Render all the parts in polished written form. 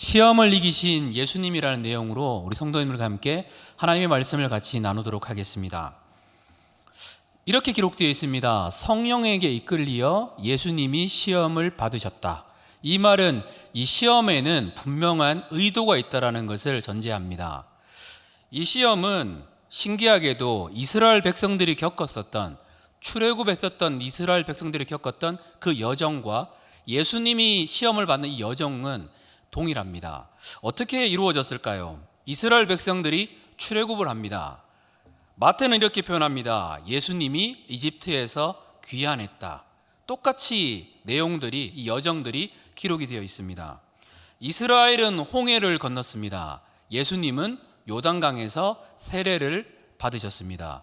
시험을 이기신 예수님이라는 내용으로 우리 성도님들과 함께 하나님의 말씀을 같이 나누도록 하겠습니다. 이렇게 기록되어 있습니다. 성령에게 이끌리어 예수님이 시험을 받으셨다. 이 말은 이 시험에는 분명한 의도가 있다는 것을 전제합니다. 이 시험은 신기하게도 이스라엘 백성들이 겪었었던, 출애굽했었던 이스라엘 백성들이 겪었던 그 여정과 예수님이 시험을 받는 이 여정은 동일합니다. 어떻게 이루어졌을까요? 이스라엘 백성들이 출애굽을 합니다. 마태는 이렇게 표현합니다. 예수님이 이집트에서 귀환했다. 똑같이 내용들이, 이 여정들이 기록이 되어 있습니다. 이스라엘은 홍해를 건넜습니다. 예수님은 요단강에서 세례를 받으셨습니다.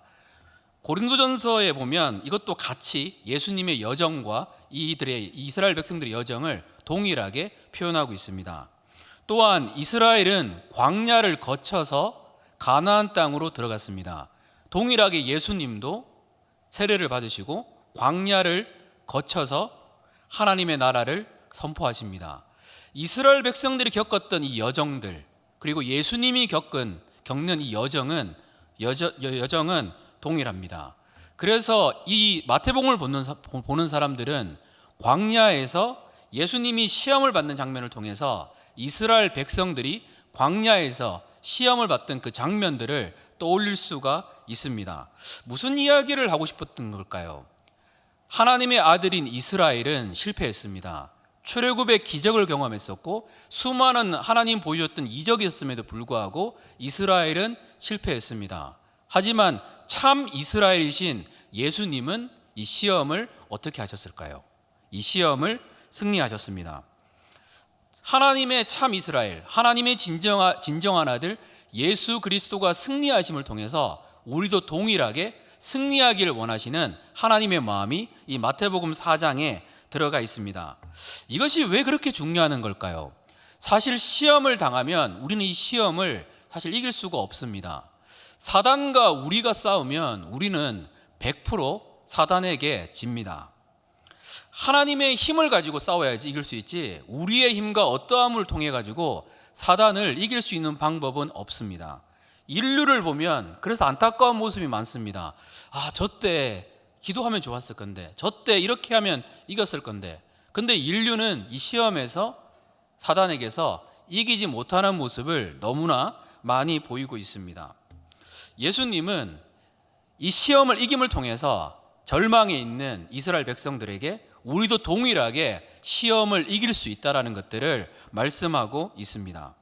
고린도전서에 보면 이것도 같이 예수님의 여정과 이들의 이스라엘 백성들의 여정을 동일하게 표현하고 있습니다. 또한 이스라엘은 광야를 거쳐서 가나안 땅으로 들어갔습니다. 동일하게 예수님도 세례를 받으시고 광야를 거쳐서 하나님의 나라를 선포하십니다. 이스라엘 백성들이 겪었던 이 여정들, 그리고 예수님이 겪는 이 여정은 동일합니다. 그래서 이 마태복음을 보는 사람들은 광야에서 예수님이 시험을 받는 장면을 통해서 이스라엘 백성들이 광야에서 시험을 받던 그 장면들을 떠올릴 수가 있습니다. 무슨 이야기를 하고 싶었던 걸까요? 하나님의 아들인 이스라엘은 실패했습니다. 출애굽의 기적을 경험했었고 수많은 하나님 보여줬던 이적이었음에도 불구하고 이스라엘은 실패했습니다. 하지만 참 이스라엘이신 예수님은 이 시험을 어떻게 하셨을까요? 이 시험을 승리하셨습니다. 하나님의 참 이스라엘, 하나님의 진정한 아들 예수 그리스도가 승리하심을 통해서 우리도 동일하게 승리하기를 원하시는 하나님의 마음이 이 마태복음 4장에 들어가 있습니다. 이것이 왜 그렇게 중요한 걸까요? 사실 시험을 당하면 우리는 이 시험을 사실 이길 수가 없습니다. 사단과 우리가 싸우면 우리는 100% 사단에게 집니다. 하나님의 힘을 가지고 싸워야지 이길 수 있지, 우리의 힘과 어떠함을 통해 가지고 사단을 이길 수 있는 방법은 없습니다. 인류를 보면 그래서 안타까운 모습이 많습니다. 저때 기도하면 좋았을 건데, 저때 이렇게 하면 이겼을 건데, 근데 인류는 이 시험에서 사단에게서 이기지 못하는 모습을 너무나 많이 보이고 있습니다. 예수님은 이 시험을 이김을 통해서 절망에 있는 이스라엘 백성들에게 우리도 동일하게 시험을 이길 수 있다는 것들을 말씀하고 있습니다.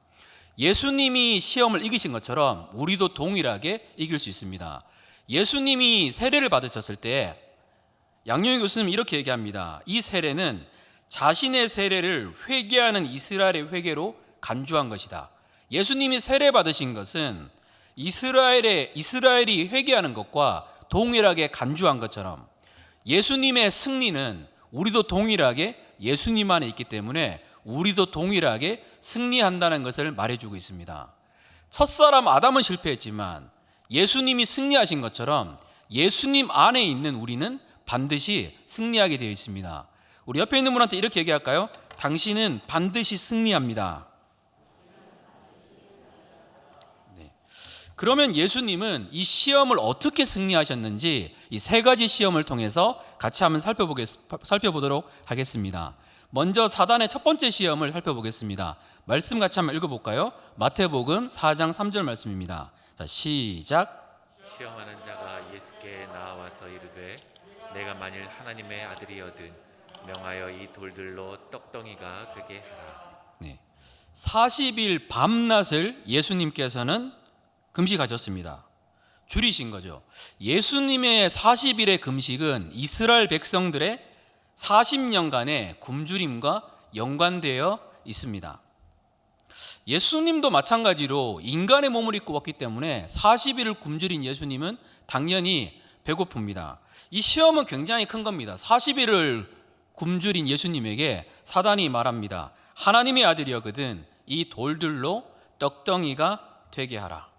예수님이 시험을 이기신 것처럼 우리도 동일하게 이길 수 있습니다. 예수님이 세례를 받으셨을 때 양용희 교수님은 이렇게 얘기합니다. 이 세례는 자신의 세례를 회개하는 이스라엘의 회개로 간주한 것이다. 예수님이 세례 받으신 것은 이스라엘이 회개하는 것과 동일하게 간주한 것처럼 예수님의 승리는 우리도 동일하게 예수님 안에 있기 때문에 우리도 동일하게 승리한다는 것을 말해주고 있습니다. 첫사람 아담은 실패했지만 예수님이 승리하신 것처럼 예수님 안에 있는 우리는 반드시 승리하게 되어 있습니다. 우리 옆에 있는 분한테 이렇게 얘기할까요? 당신은 반드시 승리합니다. 그러면 예수님은 이 시험을 어떻게 승리하셨는지 이 세 가지 시험을 통해서 같이 한번 살펴보도록 하겠습니다. 먼저 사단의 첫 번째 시험을 살펴보겠습니다. 말씀 같이 한번 읽어볼까요? 마태복음 4장 3절 말씀입니다. 자, 시작. 시험하는 자가 예수께 나와서 이르되 내가 만일 하나님의 아들이거든 명하여 이 돌들로 떡덩이가 되게 하라. 40일 밤낮을 예수님께서는 금식하셨습니다. 줄이신 거죠. 예수님의 40일의 금식은 이스라엘 백성들의 40년간의 굶주림과 연관되어 있습니다. 예수님도 마찬가지로 인간의 몸을 입고 왔기 때문에 40일을 굶주린 예수님은 당연히 배고픕니다. 이 시험은 굉장히 큰 겁니다. 40일을 굶주린 예수님에게 사단이 말합니다. 하나님의 아들이거든 이 돌들로 떡덩이가 되게 하라.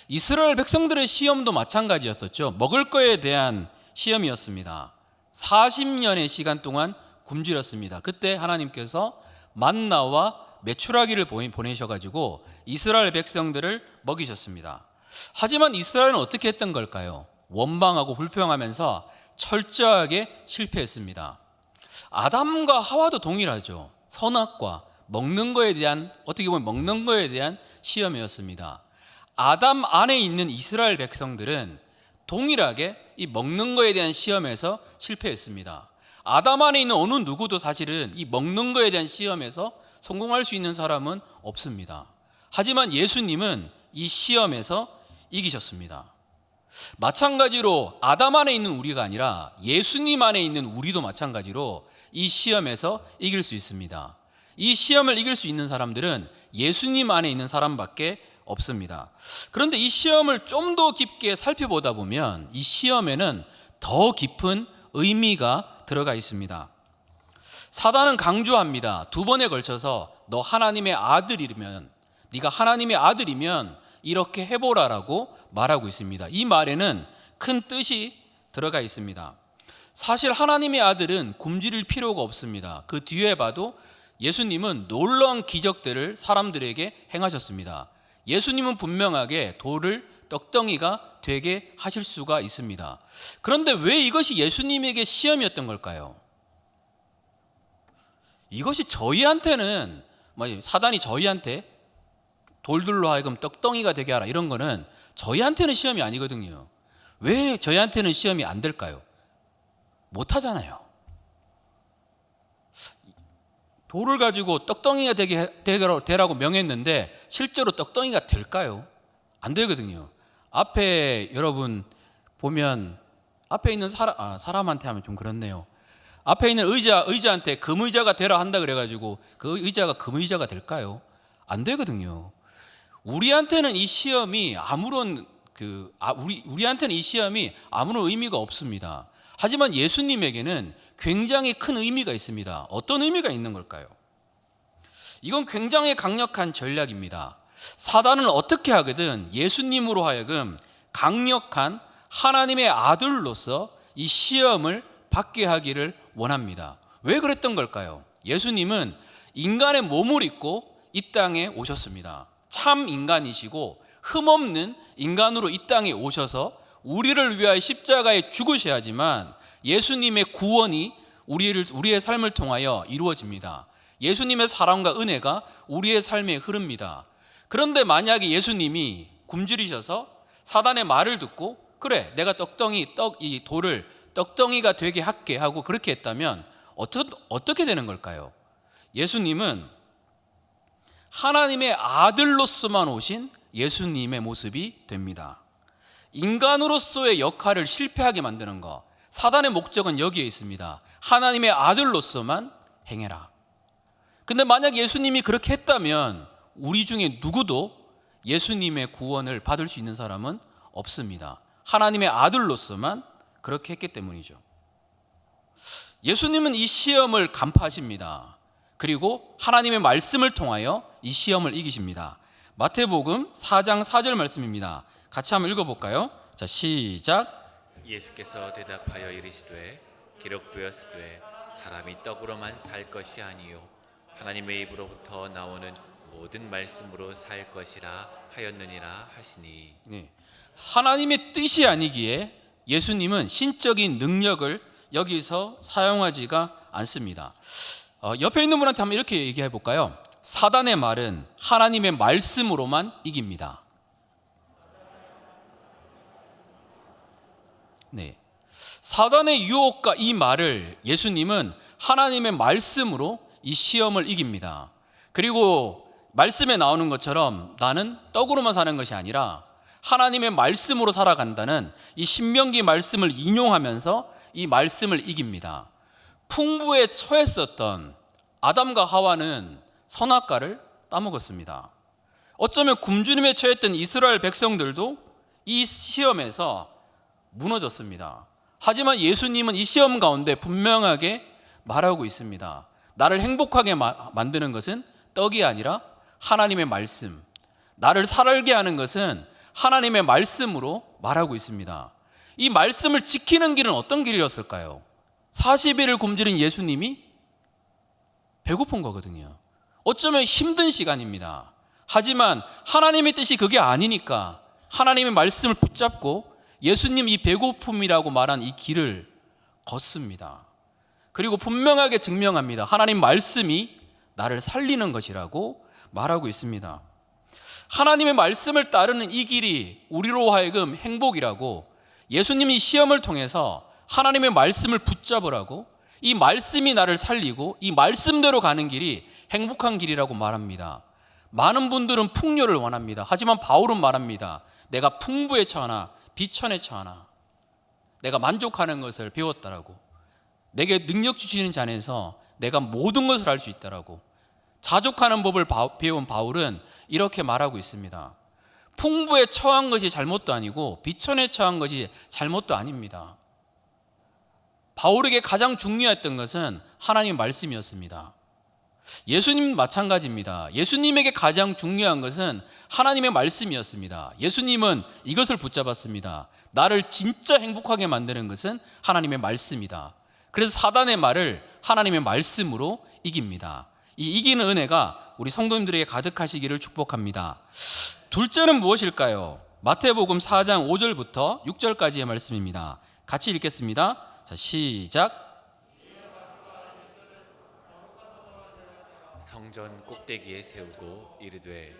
이스라엘 백성들의 시험도 마찬가지였었죠. 먹을 거에 대한 시험이었습니다. 40년의 시간 동안 굶주렸습니다. 그때 하나님께서 만나와 메추라기를 보내셔가지고 이스라엘 백성들을 먹이셨습니다. 하지만 이스라엘은 어떻게 했던 걸까요? 원망하고 불평하면서 철저하게 실패했습니다. 아담과 하와도 동일하죠. 선악과 먹는 거에 대한, 어떻게 보면 먹는 거에 대한 시험이었습니다. 아담 안에 있는 이스라엘 백성들은 동일하게 이 먹는 거에 대한 시험에서 실패했습니다. 아담 안에 있는 어느 누구도 사실은 이 먹는 거에 대한 시험에서 성공할 수 있는 사람은 없습니다. 하지만 예수님은 이 시험에서 이기셨습니다. 마찬가지로 아담 안에 있는 우리가 아니라 예수님 안에 있는 우리도 마찬가지로 이 시험에서 이길 수 있습니다. 이 시험을 이길 수 있는 사람들은 예수님 안에 있는 사람밖에 없습니다. 그런데 이 시험을 좀 더 깊게 살펴보다 보면 이 시험에는 더 깊은 의미가 들어가 있습니다. 사단은 강조합니다. 2번에 걸쳐서 너 하나님의 아들이면, 네가 하나님의 아들이면 이렇게 해보라라고 말하고 있습니다. 이 말에는 큰 뜻이 들어가 있습니다. 사실 하나님의 아들은 굶주릴 필요가 없습니다. 그 뒤에 봐도 예수님은 놀라운 기적들을 사람들에게 행하셨습니다. 예수님은 분명하게 돌을 떡덩이가 되게 하실 수가 있습니다. 그런데 왜 이것이 예수님에게 시험이었던 걸까요? 이것이 저희한테는, 사단이 저희한테 돌들로 하여금 떡덩이가 되게 하라, 이런 거는 저희한테는 시험이 아니거든요. 왜 저희한테는 시험이 안 될까요? 못하잖아요. 돌을 가지고 떡덩이가 되라고 명했는데 실제로 떡덩이가 될까요? 안 되거든요. 앞에 여러분 보면 앞에 있는 사람한테 하면 좀 그렇네요. 앞에 있는 의자한테 금의자가 되라 한다 그래가지고 그 의자가 금의자가 될까요? 안 되거든요. 우리한테는 이 시험이 우리한테는 이 시험이 아무런 의미가 없습니다. 하지만 예수님에게는 굉장히 큰 의미가 있습니다. 어떤 의미가 있는 걸까요? 이건 굉장히 강력한 전략입니다. 사단은 어떻게 하거든 예수님으로 하여금 강력한 하나님의 아들로서 이 시험을 받게 하기를 원합니다. 왜 그랬던 걸까요? 예수님은 인간의 몸을 입고 이 땅에 오셨습니다. 참 인간이시고 흠없는 인간으로 이 땅에 오셔서 우리를 위하여 십자가에 죽으셔야지만 예수님의 구원이 우리의 삶을 통하여 이루어집니다. 예수님의 사랑과 은혜가 우리의 삶에 흐릅니다. 그런데 만약에 예수님이 굶주리셔서 사단의 말을 듣고 그래 내가 이 돌을 떡덩이가 되게 할게 하고 그렇게 했다면 어떻게 되는 걸까요? 예수님은 하나님의 아들로서만 오신 예수님의 모습이 됩니다. 인간으로서의 역할을 실패하게 만드는 것, 사단의 목적은 여기에 있습니다. 하나님의 아들로서만 행해라. 근데 만약 예수님이 그렇게 했다면 우리 중에 누구도 예수님의 구원을 받을 수 있는 사람은 없습니다. 하나님의 아들로서만 그렇게 했기 때문이죠. 예수님은 이 시험을 간파하십니다. 그리고 하나님의 말씀을 통하여 이 시험을 이기십니다. 마태복음 4장 4절 말씀입니다. 같이 한번 읽어볼까요? 자, 시작. 예수께서 대답하여 이르시되 기록되었으되 사람이 떡으로만 살 것이 아니요 하나님의 입으로부터 나오는 모든 말씀으로 살 것이라 하였느니라 하시니. 네. 하나님의 뜻이 아니기에 예수님은 신적인 능력을 여기서 사용하지가 않습니다. 옆에 있는 분한테 한번 이렇게 얘기해 볼까요? 사단의 말은 하나님의 말씀으로만 이깁니다. 네. 사단의 유혹과 이 말을 예수님은 하나님의 말씀으로 이 시험을 이깁니다. 그리고 말씀에 나오는 것처럼 나는 떡으로만 사는 것이 아니라 하나님의 말씀으로 살아간다는 이 신명기 말씀을 인용하면서 이 말씀을 이깁니다. 풍부에 처했었던 아담과 하와는 선악과를 따먹었습니다. 어쩌면 굶주림에 처했던 이스라엘 백성들도 이 시험에서 무너졌습니다. 하지만 예수님은 이 시험 가운데 분명하게 말하고 있습니다. 나를 행복하게 만드는 것은 떡이 아니라 하나님의 말씀, 나를 살게 하는 것은 하나님의 말씀으로 말하고 있습니다. 이 말씀을 지키는 길은 어떤 길이었을까요? 40일을 굶주린 예수님이 배고픈 거거든요. 어쩌면 힘든 시간입니다. 하지만 하나님의 뜻이 그게 아니니까 하나님의 말씀을 붙잡고 예수님 이 배고픔이라고 말한 이 길을 걷습니다. 그리고 분명하게 증명합니다. 하나님 말씀이 나를 살리는 것이라고 말하고 있습니다. 하나님의 말씀을 따르는 이 길이 우리로 하여금 행복이라고, 예수님이 시험을 통해서 하나님의 말씀을 붙잡으라고, 이 말씀이 나를 살리고 이 말씀대로 가는 길이 행복한 길이라고 말합니다. 많은 분들은 풍요를 원합니다. 하지만 바울은 말합니다. 내가 풍부에 처하나 비천에 처하나 내가 만족하는 것을 배웠다라고, 내게 능력 주시는 자에서 내가 모든 것을 할 수 있다라고. 자족하는 법을 배운 바울은 이렇게 말하고 있습니다. 풍부에 처한 것이 잘못도 아니고 비천에 처한 것이 잘못도 아닙니다. 바울에게 가장 중요했던 것은 하나님의 말씀이었습니다. 예수님 마찬가지입니다. 예수님에게 가장 중요한 것은 하나님의 말씀이었습니다. 예수님은 이것을 붙잡았습니다. 나를 진짜 행복하게 만드는 것은 하나님의 말씀이다. 그래서 사단의 말을 하나님의 말씀으로 이깁니다. 이 이기는 은혜가 우리 성도님들에게 가득하시기를 축복합니다. 둘째는 무엇일까요? 마태복음 4장 5절부터 6절까지의 말씀입니다. 같이 읽겠습니다. 자, 시작. 성전 꼭대기에 세우고 이르되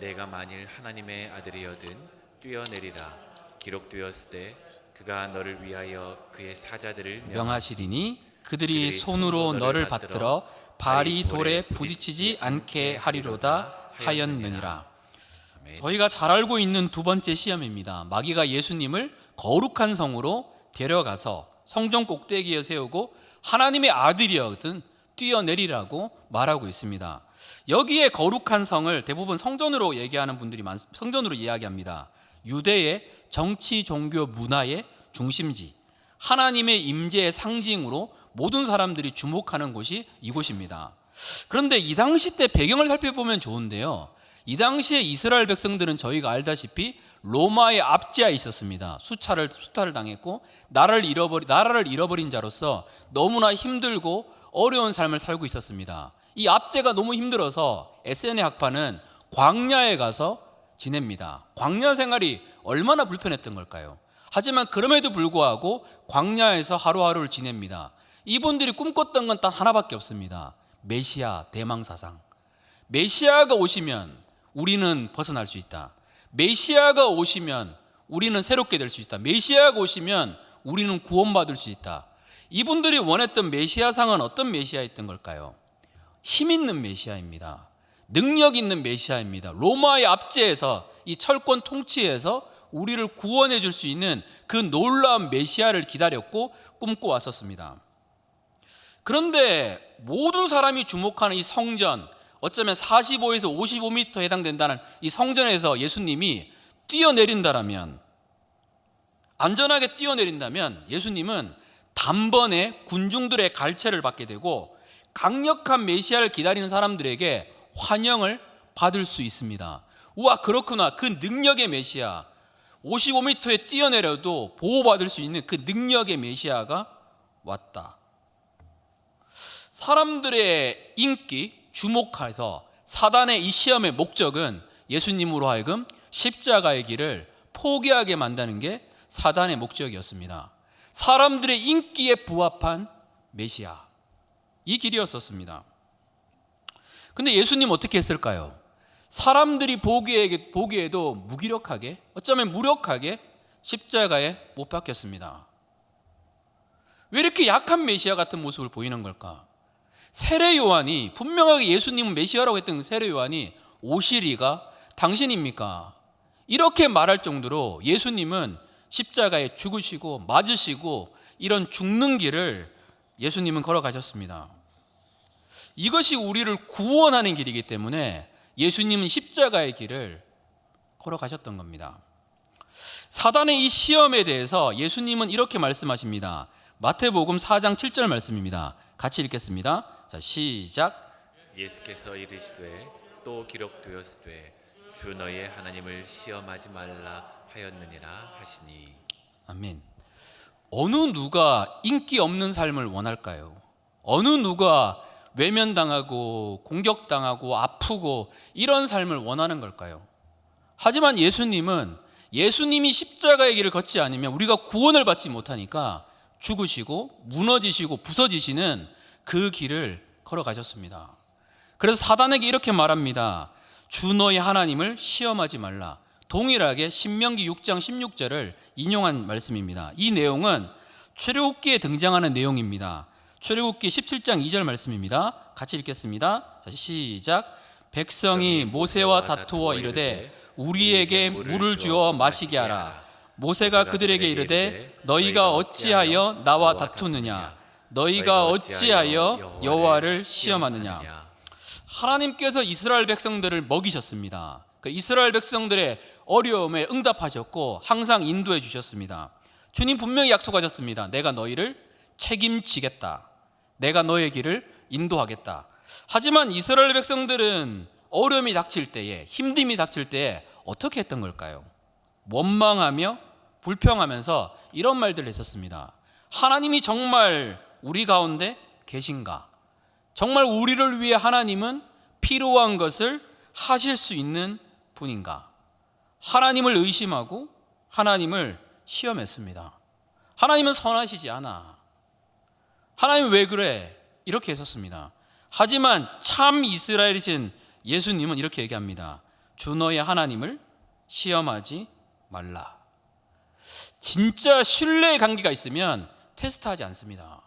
내가 만일 하나님의 아들이거든 뛰어내리라. 기록되었으되 그가 너를 위하여 그의 사자들을 명하시리니 그들이 손으로 너를 받들어 발이 돌에 부딪히지 않게 하리로다 하였느니라. 저희가 잘 알고 있는 두 번째 시험입니다. 마귀가 예수님을 거룩한 성으로 데려가서 성전 꼭대기에 세우고 하나님의 아들이거든 뛰어내리라고 말하고 있습니다. 여기에 거룩한 성을 대부분 성전으로 얘기하는 분들이 성전으로 이야기합니다. 유대의 정치, 종교, 문화의 중심지, 하나님의 임재의 상징으로 모든 사람들이 주목하는 곳이 이곳입니다. 그런데 이 당시 때 배경을 살펴보면 좋은데요, 이 당시에 이스라엘 백성들은 저희가 알다시피 로마의 압제하에 있었습니다. 수탈을 당했고 나라를 잃어버린 자로서 너무나 힘들고 어려운 삶을 살고 있었습니다. 이 압제가 너무 힘들어서 에세네 학파는 광야에 가서 지냅니다. 광야 생활이 얼마나 불편했던 걸까요? 하지만 그럼에도 불구하고 광야에서 하루하루를 지냅니다. 이분들이 꿈꿨던 건 딱 하나밖에 없습니다. 메시아 대망사상. 메시아가 오시면 우리는 벗어날 수 있다. 메시아가 오시면 우리는 새롭게 될 수 있다. 메시아가 오시면 우리는 구원받을 수 있다. 이분들이 원했던 메시아상은 어떤 메시아였던 걸까요? 힘 있는 메시아입니다. 능력 있는 메시아입니다. 로마의 압제에서, 이 철권 통치에서 우리를 구원해 줄 수 있는 그 놀라운 메시아를 기다렸고 꿈꿔왔었습니다. 그런데 모든 사람이 주목하는 이 성전, 어쩌면 45에서 55m에 해당된다는 이 성전에서 예수님이 뛰어내린다면, 안전하게 뛰어내린다면 예수님은 단번에 군중들의 갈채를 받게 되고 강력한 메시아를 기다리는 사람들에게 환영을 받을 수 있습니다. 우와, 그렇구나. 그 능력의 메시아, 55m에 뛰어내려도 보호받을 수 있는 그 능력의 메시아가 왔다. 사람들의 인기, 주목해서 사단의 이 시험의 목적은 예수님으로 하여금 십자가의 길을 포기하게 만드는 게 사단의 목적이었습니다. 사람들의 인기에 부합한 메시아, 이 길이었었습니다. 근데 예수님 어떻게 했을까요? 사람들이 보기에도 무기력하게, 어쩌면 무력하게 십자가에 못 박혔습니다. 왜 이렇게 약한 메시아 같은 모습을 보이는 걸까? 세례 요한이, 분명하게 예수님은 메시아라고 했던 세례 요한이 오시리가 당신입니까? 이렇게 말할 정도로 예수님은 십자가에 죽으시고 맞으시고 이런 죽는 길을 예수님은 걸어가셨습니다. 이것이 우리를 구원하는 길이기 때문에 예수님은 십자가의 길을 걸어가셨던 겁니다. 사단의 이 시험에 대해서 예수님은 이렇게 말씀하십니다. 마태복음 4장 7절 말씀입니다. 같이 읽겠습니다. 자, 시작. 예수께서 이르시되 또 기록되었으되 주 너의 하나님을 시험하지 말라 하였느니라 하시니. 아멘. 어느 누가 인기 없는 삶을 원할까요? 어느 누가 외면당하고 공격당하고 아프고 이런 삶을 원하는 걸까요? 하지만 예수님이 십자가의 길을 걷지 않으면 우리가 구원을 받지 못하니까 죽으시고 무너지시고 부서지시는 그 길을 걸어가셨습니다. 그래서 사단에게 이렇게 말합니다. 주 너희 하나님을 시험하지 말라. 동일하게 신명기 6장 16절을 인용한 말씀입니다. 이 내용은 출애굽기에 등장하는 내용입니다. 출애굽기 17장 2절 말씀입니다. 같이 읽겠습니다. 자, 시작. 백성이 모세와 다투어 이르되 우리에게 물을 주어 마시게 하라. 모세가 그들에게 이르되 너희가 어찌하여 나와 다투느냐? 너희가 어찌하여 여호와를 시험하느냐? 하나님께서 이스라엘 백성들을 먹이셨습니다. 그 이스라엘 백성들의 어려움에 응답하셨고 항상 인도해 주셨습니다. 주님 분명히 약속하셨습니다. 내가 너희를 책임지겠다. 내가 너의 길을 인도하겠다. 하지만 이스라엘 백성들은 어려움이 닥칠 때에, 힘듦이 닥칠 때에 어떻게 했던 걸까요? 원망하며 불평하면서 이런 말들을 했었습니다. 하나님이 정말 우리 가운데 계신가? 정말 우리를 위해 하나님은 필요한 것을 하실 수 있는 분인가? 하나님을 의심하고 하나님을 시험했습니다. 하나님은 선하시지 않아. 하나님 왜 그래? 이렇게 했었습니다. 하지만 참 이스라엘이신 예수님은 이렇게 얘기합니다. 주 너의 하나님을 시험하지 말라. 진짜 신뢰의 관계가 있으면 테스트하지 않습니다.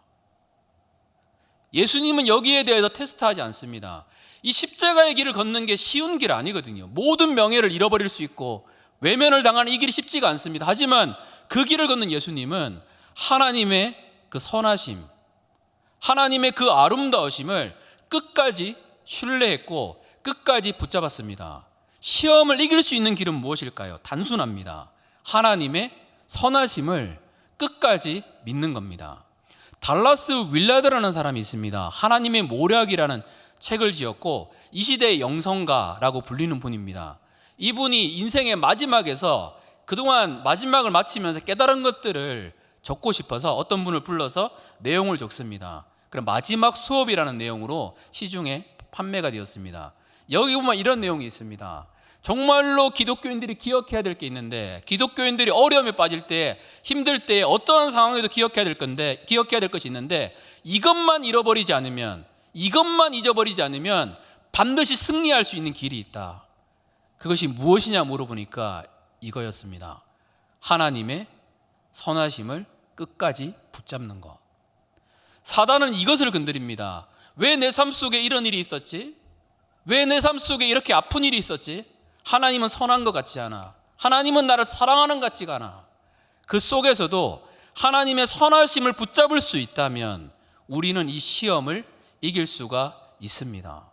예수님은 여기에 대해서 테스트하지 않습니다. 이 십자가의 길을 걷는 게 쉬운 길 아니거든요. 모든 명예를 잃어버릴 수 있고 외면을 당하는 이 길이 쉽지가 않습니다. 하지만 그 길을 걷는 예수님은 하나님의 그 선하심, 하나님의 그 아름다우심을 끝까지 신뢰했고 끝까지 붙잡았습니다. 시험을 이길 수 있는 길은 무엇일까요? 단순합니다. 하나님의 선하심을 끝까지 믿는 겁니다. 달라스 윌라드라는 사람이 있습니다. 하나님의 모략이라는 책을 지었고 이 시대의 영성가라고 불리는 분입니다. 이분이 인생의 마지막에서 그동안 마지막을 마치면서 깨달은 것들을 적고 싶어서 어떤 분을 불러서 내용을 적습니다. 그럼 마지막 수업이라는 내용으로 시중에 판매가 되었습니다. 여기 보면 이런 내용이 있습니다. 정말로 기독교인들이 기억해야 될 게 있는데, 기독교인들이 어려움에 빠질 때, 힘들 때 어떠한 상황에도 기억해야 될 것이 있는데, 이것만 잊어버리지 않으면 반드시 승리할 수 있는 길이 있다. 그것이 무엇이냐 물어보니까 이거였습니다. 하나님의 선하심을 끝까지 붙잡는 것. 사단은 이것을 건드립니다. 왜 내 삶 속에 이런 일이 있었지? 왜 내 삶 속에 이렇게 아픈 일이 있었지? 하나님은 선한 것 같지 않아. 하나님은 나를 사랑하는 것 같지가 않아. 그 속에서도 하나님의 선하심을 붙잡을 수 있다면 우리는 이 시험을 이길 수가 있습니다.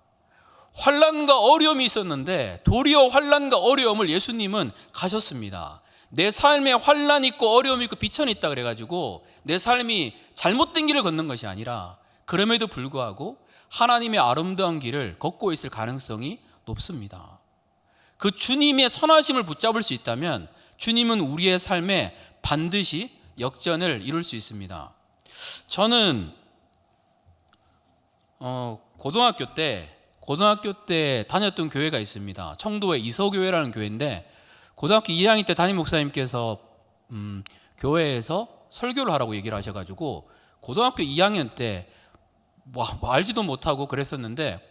환난과 어려움이 있었는데 도리어 환난과 어려움을 예수님은 가셨습니다. 내 삶에 환난이 있고 어려움이 있고 비천이 있다 그래가지고 내 삶이 잘못된 길을 걷는 것이 아니라 그럼에도 불구하고 하나님의 아름다운 길을 걷고 있을 가능성이 높습니다. 그 주님의 선하심을 붙잡을 수 있다면 주님은 우리의 삶에 반드시 역전을 이룰 수 있습니다. 저는 고등학교 때 다녔던 교회가 있습니다. 청도의 이서교회라는 교회인데 고등학교 2학년 때 담임 목사님께서 교회에서 설교를 하라고 얘기를 하셔가지고 고등학교 2학년 때 뭐 알지도 못하고 그랬었는데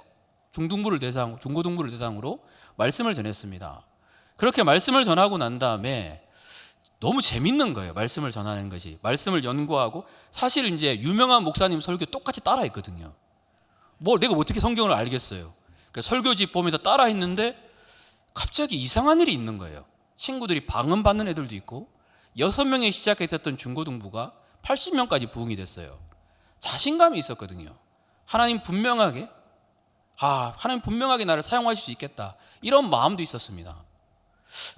중고등부를 대상으로 말씀을 전했습니다. 그렇게 말씀을 전하고 난 다음에 너무 재밌는 거예요. 말씀을 전하는 것이. 말씀을 연구하고 사실 이제 유명한 목사님 설교 똑같이 따라했거든요. 내가 어떻게 성경을 알겠어요. 그러니까 설교지 보면서 따라했는데 갑자기 이상한 일이 있는 거예요. 친구들이 방언 받는 애들도 있고 6명에 시작했었던 중고등부가 80명까지 부흥이 됐어요. 자신감이 있었거든요. 하나님 분명하게 나를 사용하실 수 있겠다. 이런 마음도 있었습니다.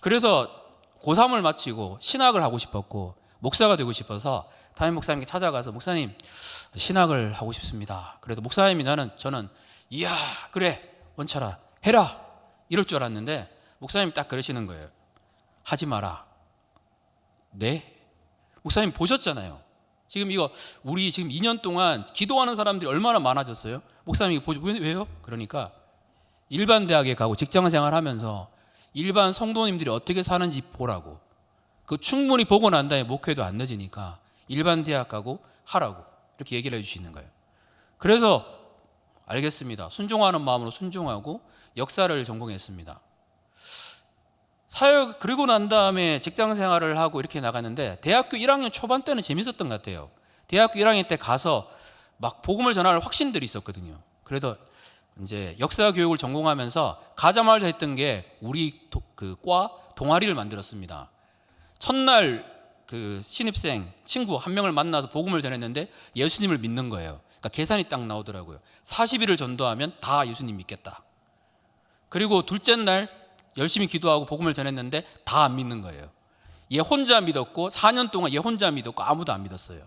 그래서 고3을 마치고 신학을 하고 싶었고 목사가 되고 싶어서 담임 목사님께 찾아가서 목사님 신학을 하고 싶습니다. 그래서 목사님이 저는 이야 그래 원철아 해라 이럴 줄 알았는데 목사님이 딱 그러시는 거예요. 하지 마라. 네? 목사님 보셨잖아요. 지금 우리 지금 2년 동안 기도하는 사람들이 얼마나 많아졌어요? 목사님이 보지 왜요? 그러니까 일반 대학에 가고 직장 생활하면서 일반 성도님들이 어떻게 사는지 보라고. 그 충분히 보고 난 다음에 목회도 안 늦으니까 일반 대학 가고 하라고 이렇게 얘기를 해주시는 거예요. 그래서 알겠습니다. 순종하는 마음으로 순종하고 역사를 전공했습니다. 사역 그리고 난 다음에 직장 생활을 하고 이렇게 나갔는데 대학교 1학년 초반 때는 재밌었던 것 같아요. 대학교 1학년 때 가서 막 복음을 전할 확신들이 있었거든요. 그래도 이제 역사 교육을 전공하면서 가자마자 했던 게 우리 그 과 동아리를 만들었습니다. 첫날 그 신입생 친구 한 명을 만나서 복음을 전했는데 예수님을 믿는 거예요. 그러니까 계산이 딱 나오더라고요. 40일을 전도하면 다 예수님 믿겠다. 그리고 둘째 날 열심히 기도하고 복음을 전했는데 다 안 믿는 거예요. 얘 혼자 믿었고 4년 동안 얘 혼자 믿었고 아무도 안 믿었어요.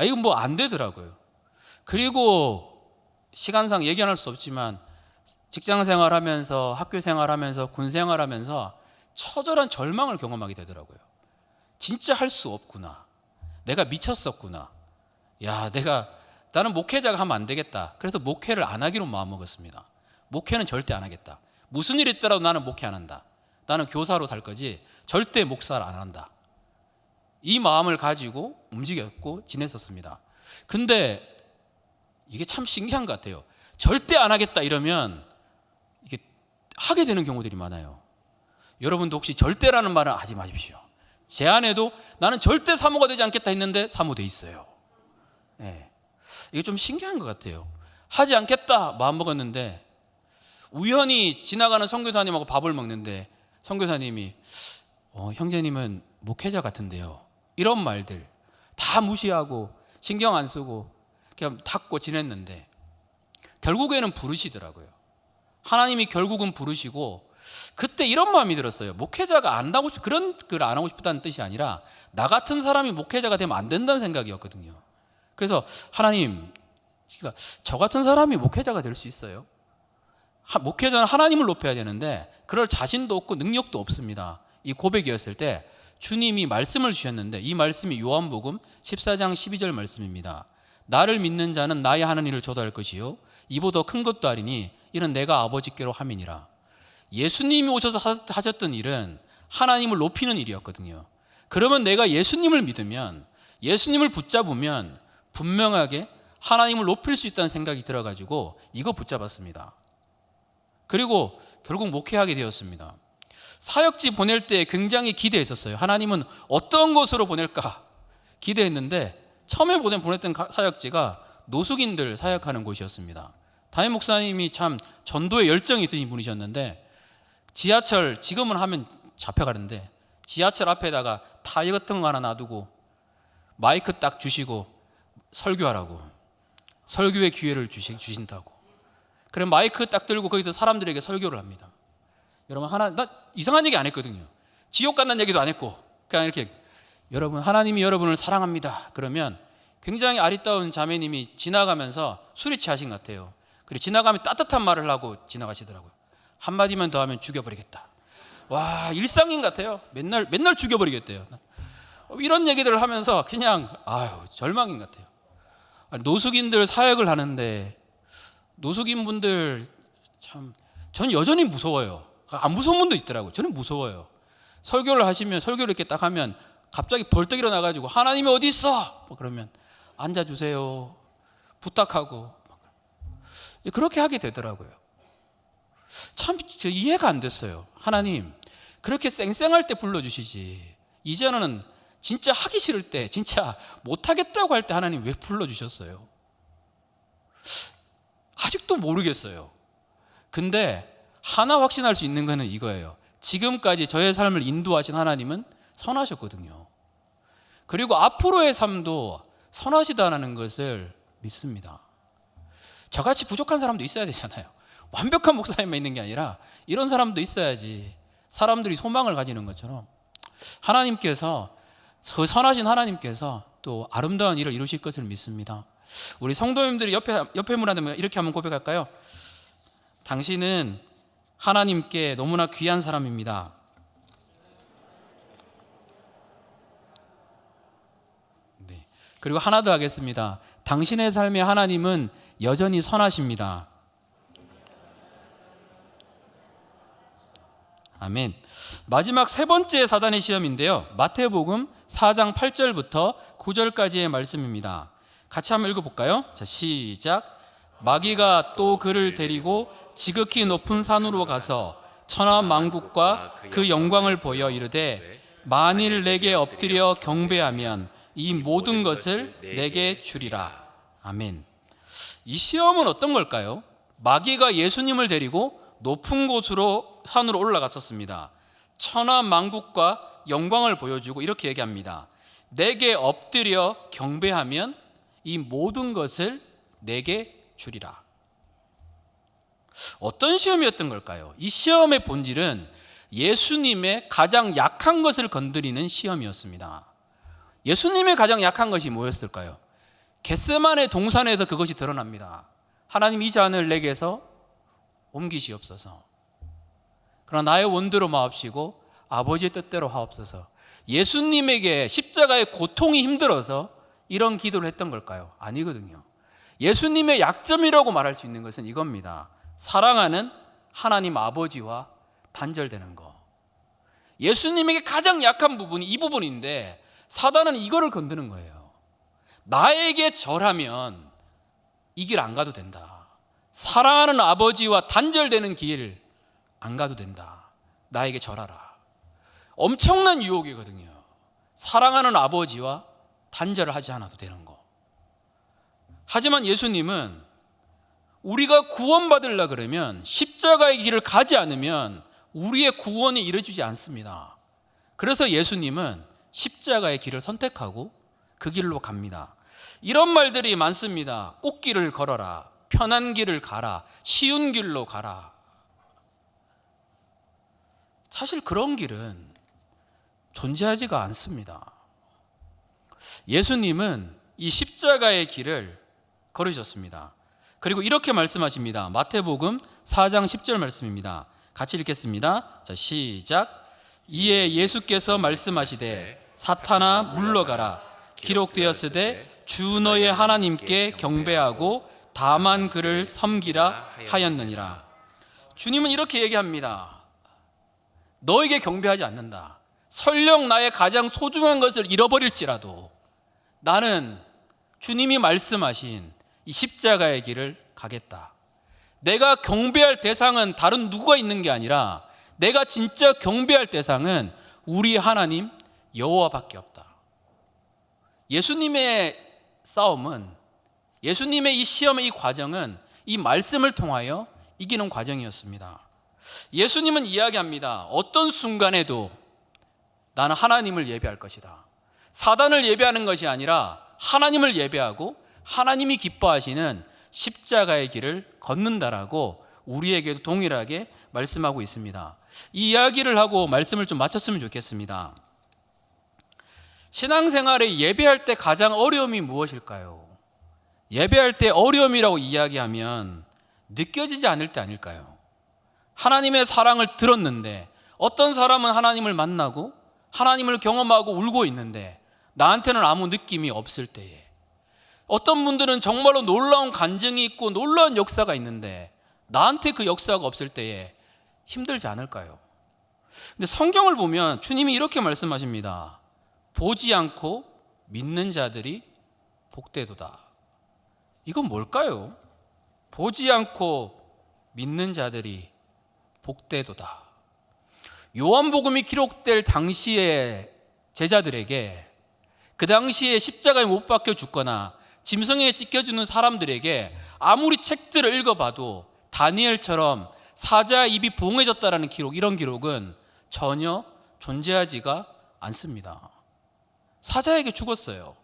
이건 뭐 안 되더라고요. 그리고 시간상 얘기할 수 없지만 직장 생활하면서 학교 생활하면서 군 생활하면서 처절한 절망을 경험하게 되더라고요. 진짜 할 수 없구나. 내가 미쳤었구나. 나는 목회자가 하면 안 되겠다. 그래서 목회를 안 하기로 마음먹었습니다. 목회는 절대 안 하겠다. 무슨 일이 있더라도 나는 목회 안 한다. 나는 교사로 살 거지 절대 목사를 안 한다. 이 마음을 가지고 움직였고 지냈었습니다. 근데 이게 참 신기한 것 같아요. 절대 안 하겠다 이러면 이게 하게 되는 경우들이 많아요. 여러분도 혹시 절대라는 말은 하지 마십시오. 제 안에도 나는 절대 사모가 되지 않겠다 했는데 사모돼 있어요. 네. 이게 좀 신기한 것 같아요. 하지 않겠다 마음 먹었는데 우연히 지나가는 선교사님하고 밥을 먹는데 선교사님이 형제님은 목회자 같은데요. 이런 말들 다 무시하고 신경 안 쓰고 그냥 닫고 지냈는데 결국에는 부르시더라고요. 하나님이 결국은 부르시고 그때 이런 마음이 들었어요. 목회자가 안 하고 그런 글 안 하고 싶다는 뜻이 아니라 나 같은 사람이 목회자가 되면 안 된다는 생각이었거든요. 그래서 하나님, 그러니까 저 같은 사람이 목회자가 될 수 있어요? 목회자는 하나님을 높여야 되는데 그럴 자신도 없고 능력도 없습니다. 이 고백이었을 때 주님이 말씀을 주셨는데 이 말씀이 요한복음 14장 12절 말씀입니다. 나를 믿는 자는 나의 하는 일을 저도 할 것이요 이보다 큰 것도 아리니 이는 내가 아버지께로 함이니라. 예수님이 오셔서 하셨던 일은 하나님을 높이는 일이었거든요. 그러면 내가 예수님을 믿으면 예수님을 붙잡으면 분명하게 하나님을 높일 수 있다는 생각이 들어가지고 이거 붙잡았습니다. 그리고 결국 목회하게 되었습니다. 사역지 보낼 때 굉장히 기대했었어요. 하나님은 어떤 곳으로 보낼까 기대했는데 처음에 보냈던 사역지가 노숙인들 사역하는 곳이었습니다. 담임 목사님이 참 전도에 열정이 있으신 분이셨는데 지하철 지금은 하면 잡혀가는데 지하철 앞에다가 타이어 같은 거 하나 놔두고 마이크 딱 주시고 설교하라고 설교의 기회를 주신다고. 그럼 마이크 딱 들고 거기서 사람들에게 설교를 합니다. 여러분 나 이상한 얘기 안 했거든요. 지옥 간다는 얘기도 안 했고 그냥 이렇게 여러분 하나님이 여러분을 사랑합니다. 그러면 굉장히 아리따운 자매님이 지나가면서 술이 취하신 것 같아요. 그리고 지나가면 따뜻한 말을 하고 지나가시더라고요. 한마디만 더 하면 죽여버리겠다. 와 일상인 것 같아요. 맨날 죽여버리겠대요. 이런 얘기들을 하면서 그냥 절망인 것 같아요. 노숙인들 사역을 하는데 노숙인분들 참 전 여전히 무서워요. 안 무서운 분도 있더라고요. 저는 무서워요. 설교를 하시면 설교를 이렇게 딱 하면 갑자기 벌떡 일어나가지고 하나님이 어디 있어? 그러면 앉아주세요. 부탁하고 그렇게 하게 되더라고요. 참 이해가 안 됐어요. 하나님 그렇게 쌩쌩할 때 불러주시지 이제는 진짜 하기 싫을 때 진짜 못하겠다고 할 때 하나님 왜 불러주셨어요? 아직도 모르겠어요. 근데 하나 확신할 수 있는 것은 이거예요. 지금까지 저의 삶을 인도하신 하나님은 선하셨거든요. 그리고 앞으로의 삶도 선하시다는 것을 믿습니다. 저같이 부족한 사람도 있어야 되잖아요. 완벽한 목사님만 있는 게 아니라 이런 사람도 있어야지 사람들이 소망을 가지는 것처럼 하나님께서 그 선하신 하나님께서 또 아름다운 일을 이루실 것을 믿습니다. 우리 성도님들이 옆에 문화되면 이렇게 한번 고백할까요? 당신은 하나님께 너무나 귀한 사람입니다. 네. 그리고 하나 더 하겠습니다. 당신의 삶의 하나님은 여전히 선하십니다. 아멘. 마지막 세 번째 사단의 시험인데요, 마태복음 4장 8절부터 9절까지의 말씀입니다. 같이 한번 읽어볼까요? 자, 시작. 마귀가 또 그를 데리고 지극히 높은 산으로 가서 천하만국과 그 영광을 보여 이르되 만일 내게 엎드려 경배하면 이 모든 것을 내게 주리라. 아멘. 이 시험은 어떤 걸까요? 마귀가 예수님을 데리고 높은 곳으로 산으로 올라갔었습니다. 천하만국과 영광을 보여주고 이렇게 얘기합니다. 내게 엎드려 경배하면 이 모든 것을 내게 주리라. 어떤 시험이었던 걸까요? 이 시험의 본질은 예수님의 가장 약한 것을 건드리는 시험이었습니다. 예수님의 가장 약한 것이 뭐였을까요? 겟세마네 동산에서 그것이 드러납니다. 하나님, 이 잔을 내게서 옮기시옵소서. 그러나 나의 원대로 마옵시고 아버지의 뜻대로 하옵소서. 예수님에게 십자가의 고통이 힘들어서 이런 기도를 했던 걸까요? 아니거든요. 예수님의 약점이라고 말할 수 있는 것은 이겁니다. 사랑하는 하나님 아버지와 단절되는 거. 예수님에게 가장 약한 부분이 이 부분인데 사단은 이거를 건드는 거예요. 나에게 절하면 이 길 안 가도 된다. 사랑하는 아버지와 단절되는 길 안 가도 된다. 나에게 절하라. 엄청난 유혹이거든요. 사랑하는 아버지와 단절을 하지 않아도 되는 거. 하지만 예수님은 우리가 구원받으려 그러면 십자가의 길을 가지 않으면 우리의 구원이 이루어지지 않습니다. 그래서 예수님은 십자가의 길을 선택하고 그 길로 갑니다. 이런 말들이 많습니다. 꽃길을 걸어라, 편한 길을 가라, 쉬운 길로 가라. 사실 그런 길은 존재하지가 않습니다. 예수님은 이 십자가의 길을 걸으셨습니다. 그리고 이렇게 말씀하십니다. 마태복음 4장 10절 말씀입니다. 같이 읽겠습니다. 자, 시작. 이에 예수께서 말씀하시되 사탄아 물러가라. 기록되었으되 주 너의 하나님께 경배하고 다만 그를 섬기라 하였느니라. 주님은 이렇게 얘기합니다. 너에게 경배하지 않는다. 설령 나의 가장 소중한 것을 잃어버릴지라도 나는 주님이 말씀하신 이 십자가의 길을 가겠다. 내가 경배할 대상은 다른 누구가 있는 게 아니라 내가 진짜 경배할 대상은 우리 하나님 여호와밖에 없다. 예수님의 싸움은, 예수님의 이 시험의 이 과정은 이 말씀을 통하여 이기는 과정이었습니다. 예수님은 이야기합니다. 어떤 순간에도 나는 하나님을 예배할 것이다. 사단을 예배하는 것이 아니라 하나님을 예배하고 하나님이 기뻐하시는 십자가의 길을 걷는다라고 우리에게도 동일하게 말씀하고 있습니다. 이 이야기를 하고 말씀을 좀 마쳤으면 좋겠습니다. 신앙생활에 예배할 때 가장 어려움이 무엇일까요? 예배할 때 어려움이라고 이야기하면 느껴지지 않을 때 아닐까요? 하나님의 사랑을 들었는데 어떤 사람은 하나님을 만나고 하나님을 경험하고 울고 있는데 나한테는 아무 느낌이 없을 때에, 어떤 분들은 정말로 놀라운 간증이 있고 놀라운 역사가 있는데 나한테 그 역사가 없을 때에 힘들지 않을까요? 근데 성경을 보면 주님이 이렇게 말씀하십니다. 보지 않고 믿는 자들이 복되도다. 이건 뭘까요? 보지 않고 믿는 자들이 복되도다. 요한복음이 기록될 당시의 제자들에게, 그 당시에 십자가에 못 박혀 죽거나 짐승에 찢겨주는 사람들에게 아무리 책들을 읽어봐도 다니엘처럼 사자의 입이 봉해졌다라는 기록, 이런 기록은 전혀 존재하지가 않습니다. 사자에게 죽었어요.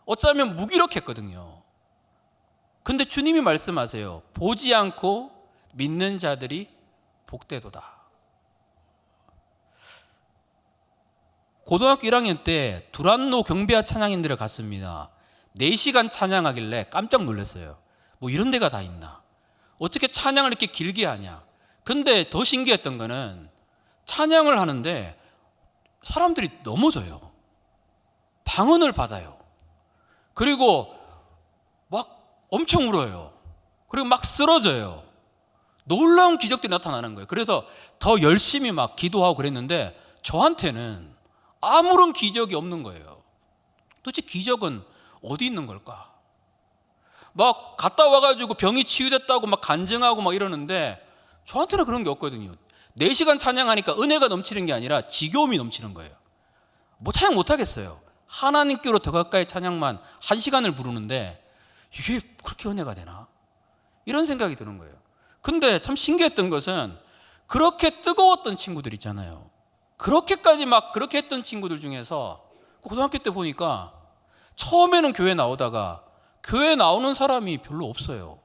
어쩌면 무기력했거든요. 근데 주님이 말씀하세요. 보지 않고 믿는 자들이 복되도다. 고등학교 1학년 때 두란노 경배와 찬양인들을 갔습니다. 4시간 찬양하길래 깜짝 놀랐어요. 뭐 이런 데가 다 있나? 어떻게 찬양을 이렇게 길게 하냐? 근데 더 신기했던 거는 찬양을 하는데 사람들이 넘어져요. 방언을 받아요. 그리고 막 엄청 울어요. 그리고 막 쓰러져요. 놀라운 기적들이 나타나는 거예요. 그래서 더 열심히 막 기도하고 그랬는데 저한테는 아무런 기적이 없는 거예요. 도대체 기적은 어디 있는 걸까? 막 갔다 와가지고 병이 치유됐다고 막 간증하고 막 이러는데 저한테는 그런 게 없거든요. 4시간 찬양하니까 은혜가 넘치는 게 아니라 지겨움이 넘치는 거예요. 뭐 찬양 못 하겠어요. 하나님께로 더 가까이 찬양만 1시간을 부르는데 이게 그렇게 은혜가 되나? 이런 생각이 드는 거예요. 근데 참 신기했던 것은 그렇게 뜨거웠던 친구들 있잖아요. 그렇게까지 막 그렇게 했던 친구들 중에서 고등학교 때 보니까 처음에는 교회 나오다가 교회 나오는 사람이 별로 없어요.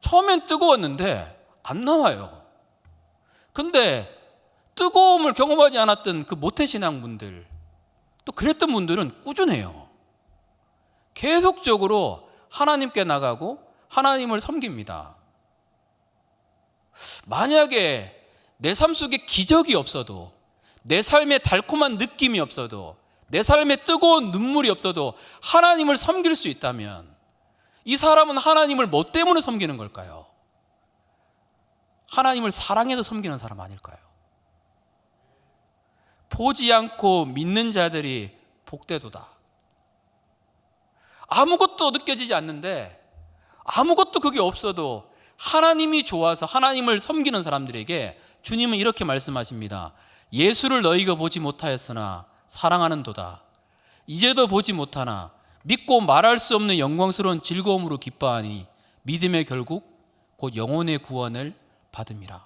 처음엔 뜨거웠는데 안 나와요. 근데 뜨거움을 경험하지 않았던 그 모태신앙분들, 또 그랬던 분들은 꾸준해요. 계속적으로 하나님께 나가고 하나님을 섬깁니다. 만약에 내 삶 속에 기적이 없어도, 내 삶에 달콤한 느낌이 없어도, 내 삶에 뜨거운 눈물이 없어도 하나님을 섬길 수 있다면 이 사람은 하나님을 뭐 때문에 섬기는 걸까요? 하나님을 사랑해서 섬기는 사람 아닐까요? 보지 않고 믿는 자들이 복되도다. 아무것도 느껴지지 않는데, 아무것도 그게 없어도 하나님이 좋아서 하나님을 섬기는 사람들에게 주님은 이렇게 말씀하십니다. 예수를 너희가 보지 못하였으나 사랑하는도다. 이제도 보지 못하나 믿고 말할 수 없는 영광스러운 즐거움으로 기뻐하니 믿음의 결국 곧 영혼의 구원을 받음이라.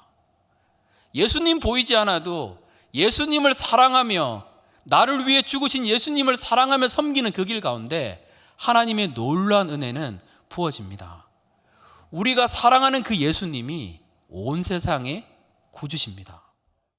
예수님 보이지 않아도 예수님을 사랑하며 나를 위해 죽으신 예수님을 사랑하며 섬기는 그 길 가운데 하나님의 놀라운 은혜는 부어집니다. 우리가 사랑하는 그 예수님이 온 세상의 구주십니다.